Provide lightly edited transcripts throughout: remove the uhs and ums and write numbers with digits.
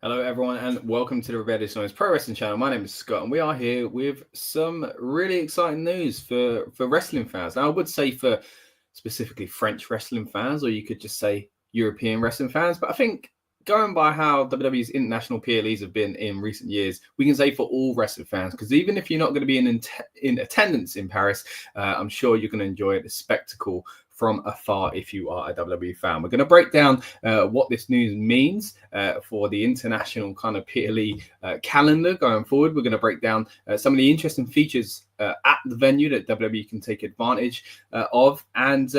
Hello, everyone, and welcome to the Rebellious Noise Pro Wrestling channel. My name is Scott, and we are here with some really exciting news for wrestling fans. Now, I would say for specifically French wrestling fans, or you could just say European wrestling fans. But I think going by how WWE's international PLEs have been in recent years, we can say for all wrestling fans, because even if you're not going to be in attendance in Paris, I'm sure you're going to enjoy the spectacle from afar if you are a WWE fan. We're going to break down what this news means for the international kind of PLE calendar going forward. We're going to break down some of the interesting features at the venue that WWE can take advantage of, and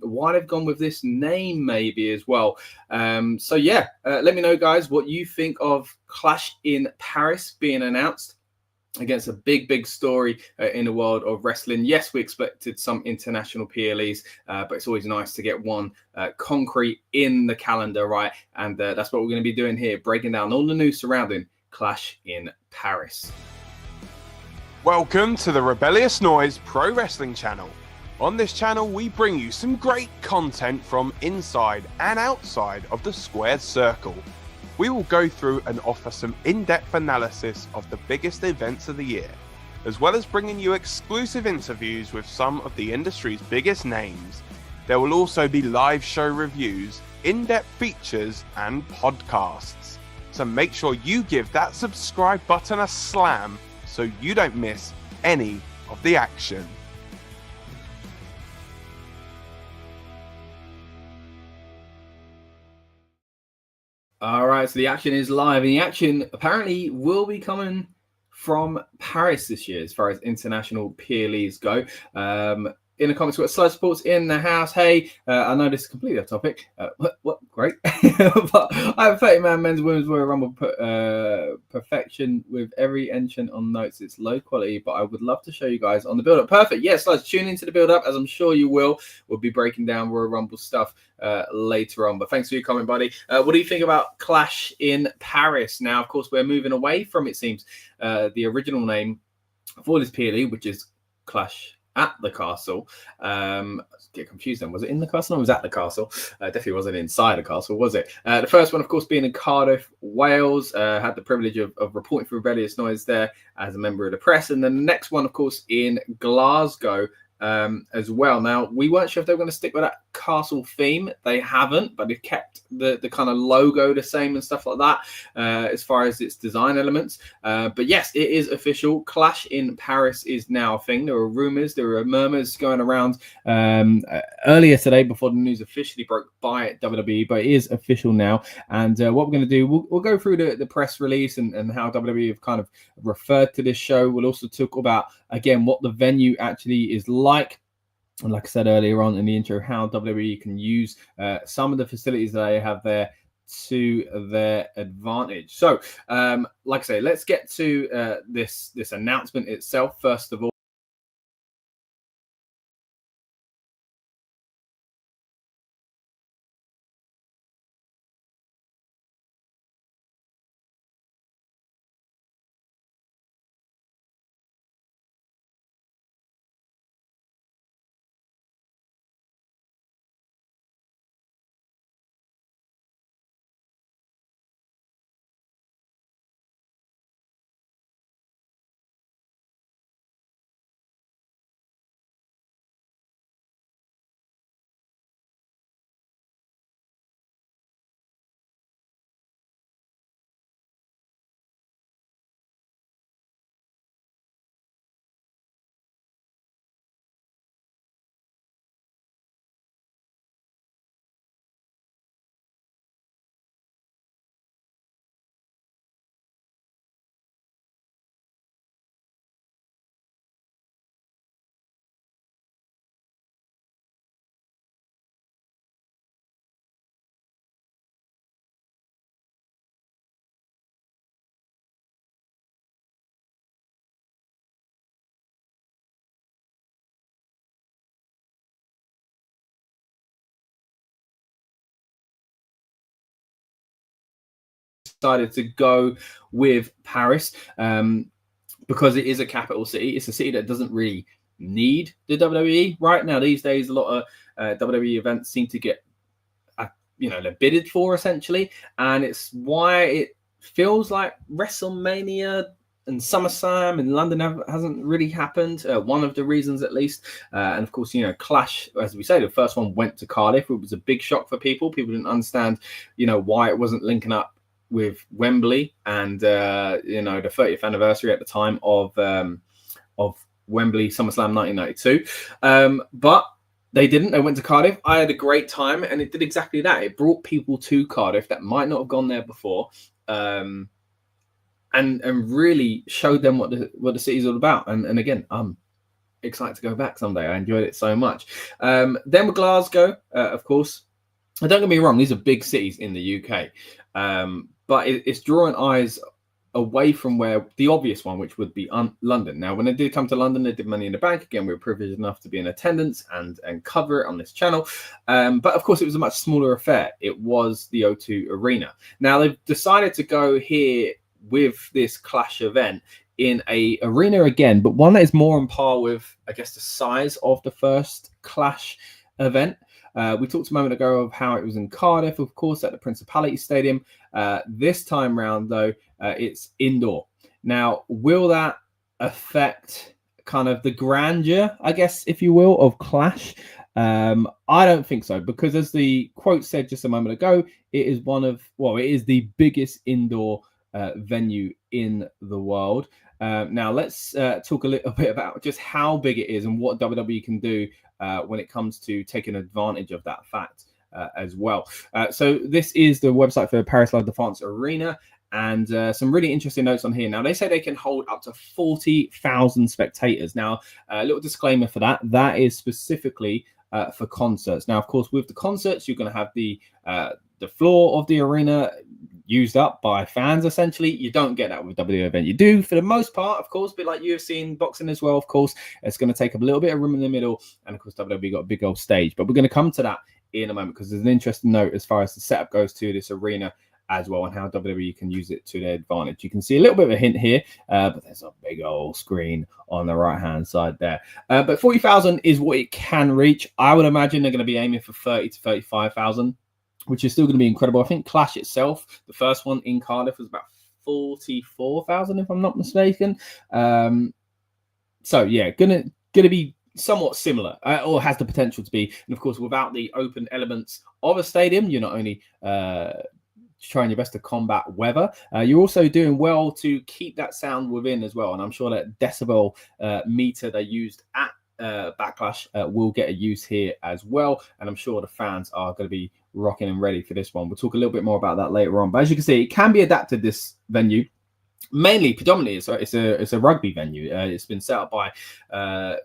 why they've gone with this name maybe as well. Let me know, guys, what you think of Clash in Paris being announced against a big story in the world of wrestling. Yes, we expected some international PLEs, but it's always nice to get one concrete in the calendar, right? And that's what we're going to be doing here, breaking down all the news surrounding Clash in Paris. Welcome to the Rebellious Noise Pro Wrestling channel. On this channel, we bring you some great content from inside and outside of the squared circle. We will go through and offer some in-depth analysis of the biggest events of the year, as well as bringing you exclusive interviews with some of the industry's biggest names. There will also be live show reviews, in-depth features, and podcasts. So make sure you give that subscribe button a slam so you don't miss any of the action. All right, so the action is live, and the action apparently will be coming from Paris this year as far as international PLEs go. In the comments, we've got Slide Sports in the house. Hey, I know this is completely off topic. What? Great. But I have 30-man men's women's Royal Rumble perfection with every entrant on notes. It's low quality, but I would love to show you guys on the build-up. Perfect. Yes, Slides, tune into the build-up, as I'm sure you will. We'll be breaking down Royal Rumble stuff later on. But thanks for your comment, buddy. What do you think about Clash in Paris? Now, of course, we're moving away from, it seems, the original name for this PLE, which is Clash at the Castle. Get confused then. Was it in the castle or was it at the castle? Definitely wasn't inside the castle, was it? The first one, of course, being in Cardiff, Wales. Had the privilege of reporting for Rebellious Noise there as a member of the press. And then the next one, of course, in Glasgow as well. Now, we weren't sure if they were going to stick with that castle theme. They haven't, but they've kept the kind of logo the same and stuff like that as far as its design elements. But yes, it is official. Clash in Paris is now a thing. There were rumors, there were murmurs going around earlier today before the news officially broke by WWE, but it is official now. And what we're going to do, we'll go through the press release and how WWE have kind of referred to this show. We'll also talk about, again, what the venue actually is like. And like I said earlier on in the intro, how WWE can use some of the facilities that they have there to their advantage. So, like I say, let's get to this announcement itself first of all. Decided to go with Paris because it is a capital city. It's a city that doesn't really need the WWE right now. These days, a lot of WWE events seem to get they're bidded for essentially, and it's why feels like WrestleMania and SummerSlam in London hasn't really happened. One of the reasons, at least. And of course, Clash, as we say, the first one went to Cardiff. It was a big shock for people. People didn't understand, why it wasn't linking up with Wembley and, the 30th anniversary at the time of Wembley SummerSlam 1992. But they didn't. They went to Cardiff. I had a great time, and it did exactly that. It brought people to Cardiff that might not have gone there before. And really showed them what the city's all about. And again, I'm excited to go back someday. I enjoyed it so much. Then with Glasgow, of course. And don't get me wrong, these are big cities in the UK. But it's drawing eyes away from where the obvious one, which would be London. Now, when they did come to London, they did Money in the Bank. Again, we were privileged enough to be in attendance and cover it on this channel. But of course, it was a much smaller affair. It was the O2 Arena. Now, they've decided to go here with this Clash event in a arena again, but one that is more on par with, I guess, the size of the first Clash event. We talked a moment ago of how it was in Cardiff, of course, at the Principality Stadium. This time round, though, it's indoor. Now, will that affect kind of the grandeur, I guess, if you will, of Clash? I don't think so, because as the quote said just a moment ago, it is it is the biggest indoor venue in the world. Now let's talk a little bit about just how big it is and what WWE can do when it comes to taking advantage of that fact as well. So this is the website for Paris La Défense Arena, and some really interesting notes on here. Now they say they can hold up to 40,000 spectators. Now a little disclaimer for that is specifically for concerts. Now, of course, with the concerts, you're going to have the floor of the arena used up by fans. Essentially, you don't get that with WWE event. You do for the most part, of course, but like you've seen boxing as well, of course, it's going to take up a little bit of room in the middle, and of course WWE got a big old stage. But we're going to come to that in a moment, because there's an interesting note as far as the setup goes to this arena as well, and how WWE can use it to their advantage. You can see a little bit of a hint here, but there's a big old screen on the right hand side there. But 40,000 is what it can reach. I would imagine they're going to be aiming for 30 to 35,000. Which is still going to be incredible. I think Clash itself, the first one in Cardiff, was about 44,000, if I'm not mistaken. So yeah, gonna be somewhat similar, or has the potential to be. And of course, without the open elements of a stadium, you're not only trying your best to combat weather, you're also doing well to keep that sound within as well. And I'm sure that decibel meter they used at Backlash will get a use here as well, and I'm sure the fans are going to be rocking and ready for this one. We'll talk a little bit more about that later on, but as you can see, it can be adapted, this venue. Predominantly, it's a rugby venue. It's been set up by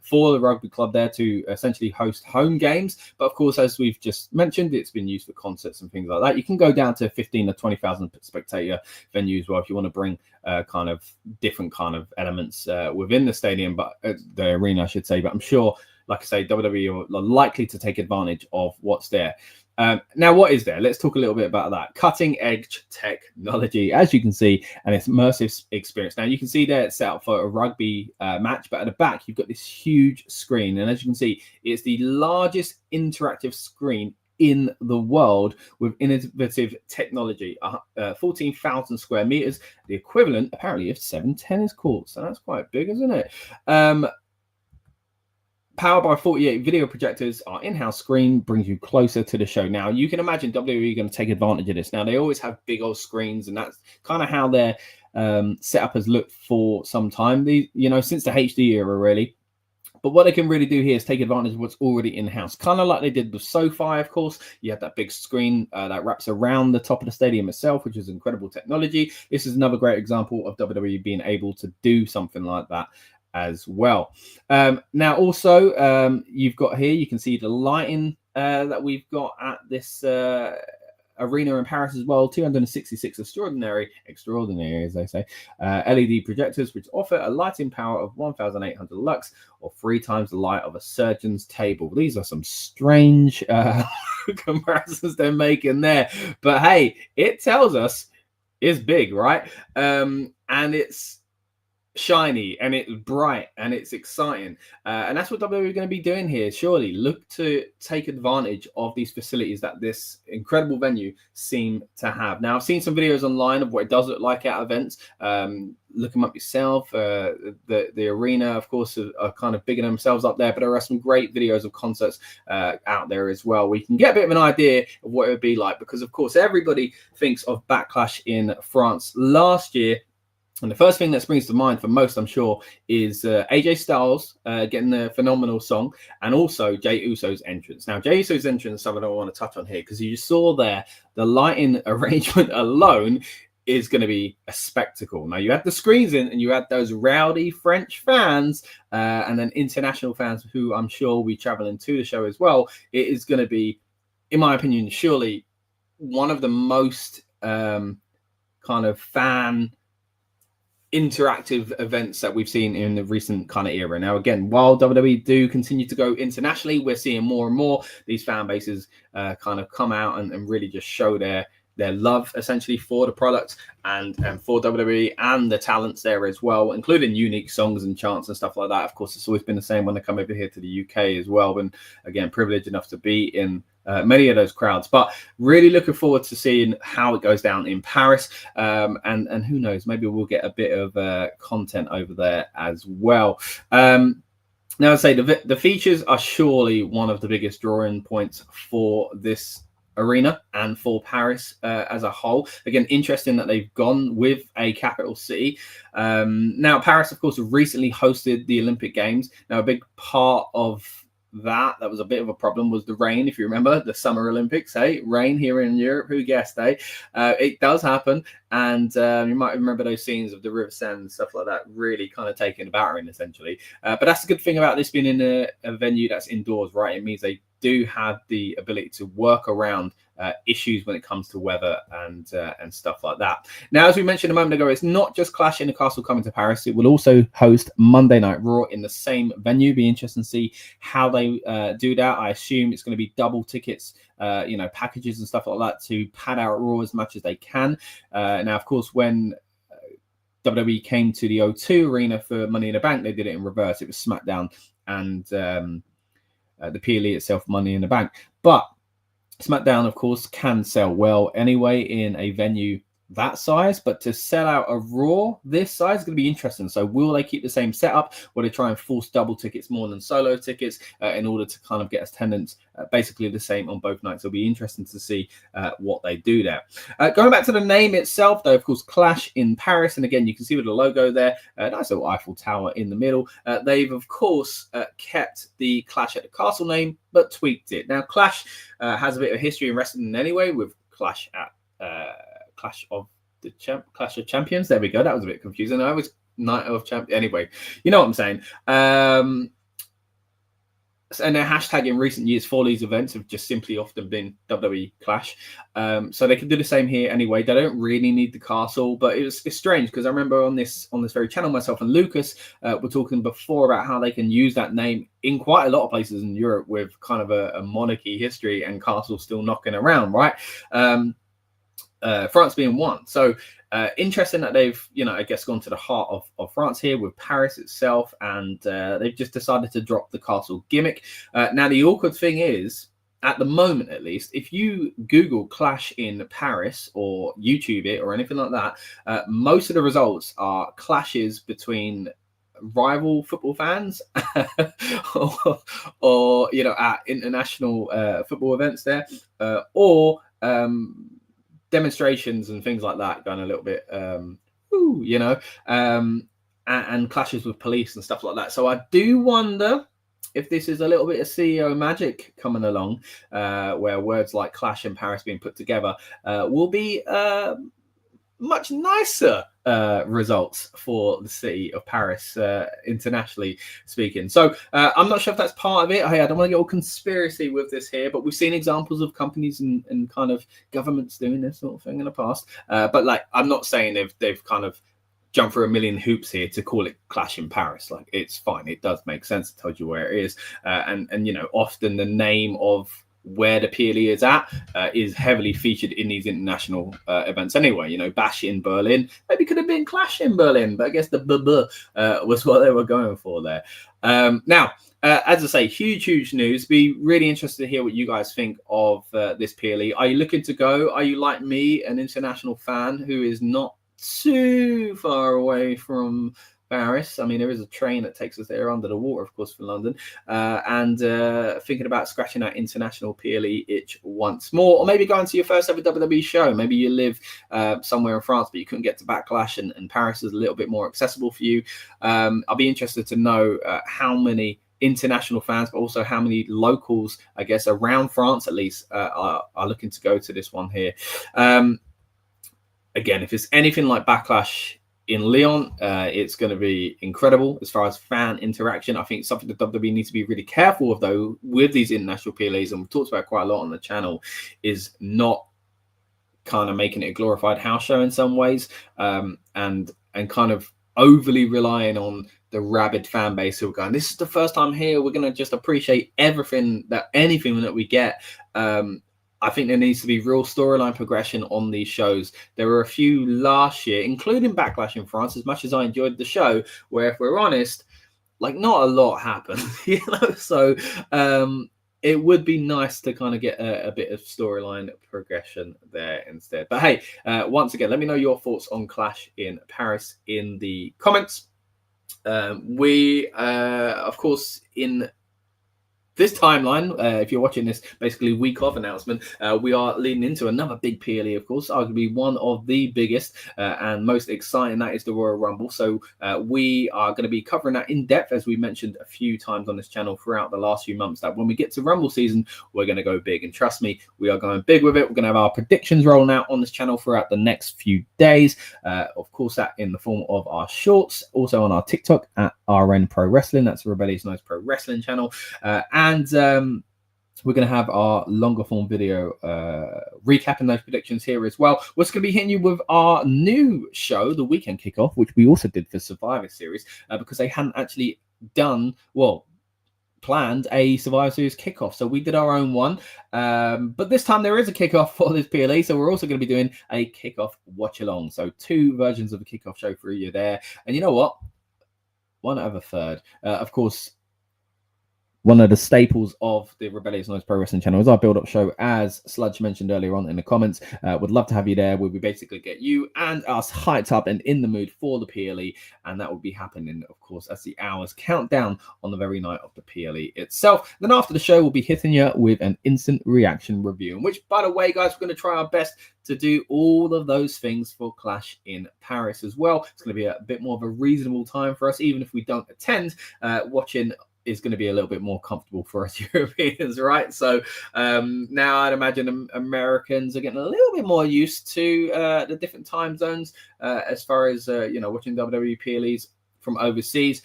for the rugby club there to essentially host home games. But of course, as we've just mentioned, it's been used for concerts and things like that. You can go down to 15 or 20,000 spectator venue as well if you want to bring kind of different kind of elements within the stadium, but the arena, I should say. But I'm sure, like I say, WWE are likely to take advantage of what's there. Now, what is there? Let's talk a little bit about that. Cutting edge technology, as you can see, and it's immersive experience. Now, you can see there it's set up for a rugby match, but at the back, you've got this huge screen. And as you can see, it's the largest interactive screen in the world with innovative technology. 14,000 square meters, the equivalent, apparently, of 7 tennis courts. So that's quite big, isn't it? Powered by 48 video projectors, our in-house screen brings you closer to the show. Now, you can imagine WWE going to take advantage of this. Now, they always have big old screens, and that's kind of how their setup has looked for some time, since the HD era, really. But what they can really do here is take advantage of what's already in-house, kind of like they did with SoFi, of course. You have that big screen that wraps around the top of the stadium itself, which is incredible technology. This is another great example of WWE being able to do something like that as well. Now, also, you've got here, you can see the lighting that we've got at this arena in Paris as well. 266 extraordinary, as they say, LED projectors, which offer a lighting power of 1,800 lux, or 3 times the light of a surgeon's table. These are some strange comparisons they're making there, but hey, it tells us it's big, right? And it's shiny and it's bright and it's exciting, and that's what WWE are going to be doing here. Surely look to take advantage of these facilities that this incredible venue seem to have. Now, I've seen some videos online of what it does look like at events. Look them up yourself. The arena, of course, are kind of bigging themselves up there, but there are some great videos of concerts out there as well. We can get a bit of an idea of what it would be like, because of course everybody thinks of Backlash in France last year. And the first thing that springs to mind for most, I'm sure, is AJ Styles getting the phenomenal song, and also Jey Uso's entrance. Now, Jey Uso's entrance is something I want to touch on here, because you saw there, the lighting arrangement alone is going to be a spectacle. Now, you had the screens in, and you had those rowdy French fans, and then international fans who I'm sure will be traveling to the show as well. It is going to be, in my opinion, surely one of the most kind of fan interactive events that we've seen in the recent kind of era. Now, again, while WWE do continue to go internationally, we're seeing more and more these fan bases kind of come out and really just show their love essentially for the product and for WWE and the talents there as well, including unique songs and chants and stuff like that. Of course, it's always been the same when they come over here to the UK as well. And again, privileged enough to be in many of those crowds, but really looking forward to seeing how it goes down in Paris. And who knows, maybe we'll get a bit of content over there as well. Now, I'd say the features are surely one of the biggest drawing points for this arena and for Paris as a whole. Again, interesting that they've gone with a capital city. Now, Paris, of course, recently hosted the Olympic Games. Now, a big part of that was a bit of a problem was the rain. If you remember the Summer Olympics, hey, rain here in Europe, who guessed, eh? It does happen, and you might remember those scenes of the River Seine and stuff like that really kind of taking a battering essentially. But that's the good thing about this being in a venue that's indoors, right? It means they do have the ability to work around issues when it comes to weather and stuff like that. Now, as we mentioned a moment ago, it's not just Clash in the Castle coming to Paris. It will also host Monday Night Raw in the same venue. Be interesting to see how they do that. I assume it's going to be double tickets, packages and stuff like that to pad out Raw as much as they can. Now, of course, when WWE came to the O2 Arena for Money in the Bank, they did it in reverse. It was SmackDown and the PLE itself, Money in the Bank. But SmackDown, of course, can sell well anyway in a venue that size, but to sell out a Raw this size is going to be interesting. So will they keep the same setup? Will they try and force double tickets more than solo tickets in order to kind of get attendance basically the same on both nights? It'll be interesting to see what they do there. Going back to the name itself, though, of course, Clash in Paris. And again, you can see with the logo there, nice little Eiffel Tower in the middle. They've, of course, kept the Clash at the Castle name, but tweaked it. Now, Clash has a bit of history in wrestling anyway, with Clash at Clash of Champions. There we go. That was a bit confusing. I was Night of Champions. Anyway, you know what I'm saying. And their hashtag in recent years for these events have just simply often been WWE Clash. So they can do the same here anyway. They don't really need the castle, but it's strange because I remember on this very channel, myself and Lucas were talking before about how they can use that name in quite a lot of places in Europe with kind of a monarchy history and castles still knocking around, right? France being one. So interesting that they've, I guess, gone to the heart of France here with Paris itself, and they've just decided to drop the castle gimmick. Now, the awkward thing is, at the moment at least, if you Google Clash in Paris or YouTube it or anything like that, most of the results are clashes between rival football fans or at international football events there, or demonstrations and things like that, going a little bit and clashes with police and stuff like that. So I do wonder if this is a little bit of CEO magic coming along, where words like Clash in Paris being put together will be much nicer results for the city of Paris, internationally speaking. So I'm not sure if that's part of it. Hey, I don't want to get all conspiracy with this here, but we've seen examples of companies and kind of governments doing this sort of thing in the past. But like, I'm not saying they've kind of jumped through a million hoops here to call it Clash in Paris. Like, it's fine. It does make sense. I told you where it is. And often the name of where the PLE is at is heavily featured in these international events anyway. You know, Bash in Berlin, maybe could have been Clash in Berlin, but I guess the was what they were going for there. Now, as I say, huge news. Be really interested to hear what you guys think of this PLE. Are you looking to go? Are you like me, an international fan who is not too far away from Paris? I mean, there is a train that takes us there under the water, of course, for London. And thinking about scratching that international PLE itch once more, or maybe going to your first ever WWE show. Maybe you live somewhere in France, but you couldn't get to Backlash, and Paris is a little bit more accessible for you. I'll be interested to know how many international fans, but also how many locals, I guess, around France at least, are looking to go to this one here. Again, if it's anything like Backlash in Lyon, it's going to be incredible as far as fan interaction. I think it's something that WWE needs to be really careful of, though, with these international PLEs, and we've talked about quite a lot on the channel, is not kind of making it a glorified house show in some ways, and kind of overly relying on the rabid fan base who are going, this is the first time here, we're going to just appreciate anything that we get. I think there needs to be real storyline progression on these shows. There were a few last year, including Backlash in France, as much as I enjoyed the show, where, if we're honest, like, not a lot happened, you know? So it would be nice to kind of get a bit of storyline progression there instead. But hey, once again, let me know your thoughts on Clash in Paris in the comments. We, of course, in this timeline, if you're watching this basically week off announcement, we are leading into another big PLE, of course, arguably one of the biggest and most exciting. That is the Royal Rumble. So we are going to be covering that in depth, as we mentioned a few times on this channel throughout the last few months, that when we get to Rumble season, we're going to go big. And trust me, we are going big with it. We're going to have our predictions rolling out on this channel throughout the next few days. Of course, that in the form of our shorts, also on our TikTok at RN Pro Wrestling. That's the Rebellious Noise Pro Wrestling channel. And we're going to have our longer form video recapping those predictions here as well. We're going to be hitting you with our new show, the Weekend Kickoff, which we also did for Survivor Series, because they hadn't actually planned a Survivor Series kickoff. So we did our own one. But this time there is a kickoff for this PLE. So we're also going to be doing a kickoff watch along. So 2 versions of a kickoff show for you there. And you know what? Why not have a third? Of course, one of the staples of the Rebellious Noise Pro Wrestling channel is our build-up show, as Sludge mentioned earlier on in the comments. Would love to have you there. We basically get you and us hyped up and in the mood for the PLE, and that will be happening, of course, as the hours count down on the very night of the PLE itself. Then after the show, we'll be hitting you with an instant reaction review, which, by the way, guys, we're going to try our best to do all of those things for Clash in Paris as well. It's going to be a bit more of a reasonable time for us, even if we don't attend. Watching is going to be a little bit more comfortable for us Europeans, right? So now I'd imagine Americans are getting a little bit more used to the different time zones as far as, watching WWE PLEs from overseas.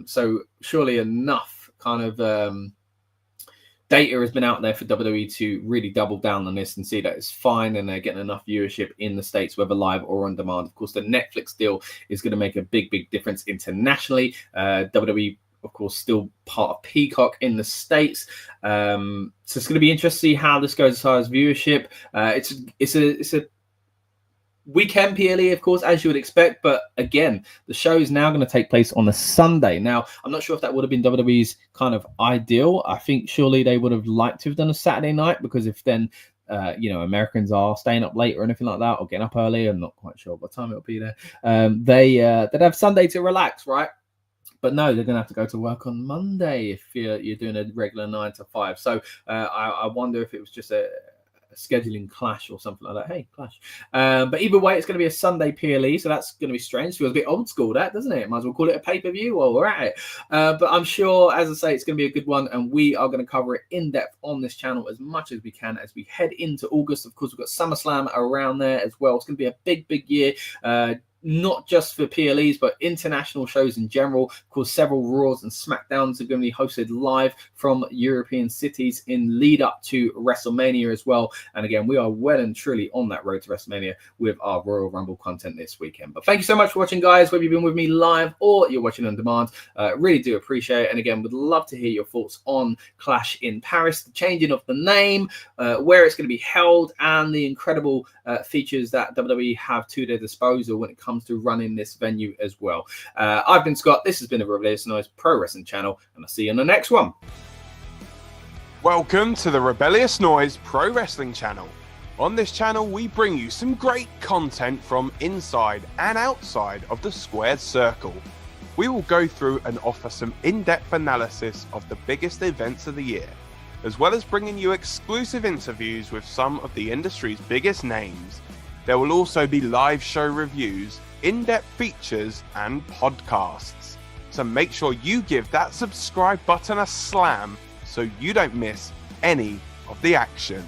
So surely enough kind of data has been out there for WWE to really double down on this and see that it's fine and they're getting enough viewership in the States, whether live or on demand. Of course, the Netflix deal is going to make a big difference internationally. WWE, of course, still part of Peacock in the States. So it's going to be interesting to see how this goes as far as viewership. It's a weekend PLE, of course, as you would expect. But again, the show is now going to take place on a Sunday. Now, I'm not sure if that would have been WWE's kind of ideal. I think surely they would have liked to have done a Saturday night, because if then Americans are staying up late or anything like that, or getting up early, I'm not quite sure what time it'll be there. They'd have Sunday to relax, right? But no, they're going to have to go to work on Monday if you're doing a regular 9 to 5. So I wonder if it was just a scheduling clash or something like that. Hey, clash. But either way, it's going to be a Sunday PLE, so that's going to be strange. Feels a bit old school, that, doesn't it? Might as well call it a pay-per-view while we're at it. But I'm sure, as I say, it's going to be a good one, and we are going to cover it in depth on this channel as much as we can as we head into August. Of course, we've got SummerSlam around there as well. It's going to be a big year. not just for PLEs, but international shows in general. Of course, several Raws and SmackDowns are going to be hosted live from European cities in lead up to WrestleMania as well. And again, we are well and truly on that road to WrestleMania with our Royal Rumble content this weekend. But thank you so much for watching, guys, whether you've been with me live or you're watching on demand. Really do appreciate it. And again, would love to hear your thoughts on Clash in Paris, the changing of the name, where it's going to be held, and the incredible features that WWE have to their disposal when it comes to running this venue as well. I've been Scott. This has been the Rebellious Noise Pro Wrestling channel, and I'll see you on the next one. Welcome to the Rebellious Noise Pro Wrestling channel. On this channel, we bring you some great content from inside and outside of the squared circle. We will go through and offer some in-depth analysis of the biggest events of the year, as well as bringing you exclusive interviews with some of the industry's biggest names. There will also be live show reviews, in-depth features, and podcasts. So make sure you give that subscribe button a slam so you don't miss any of the action.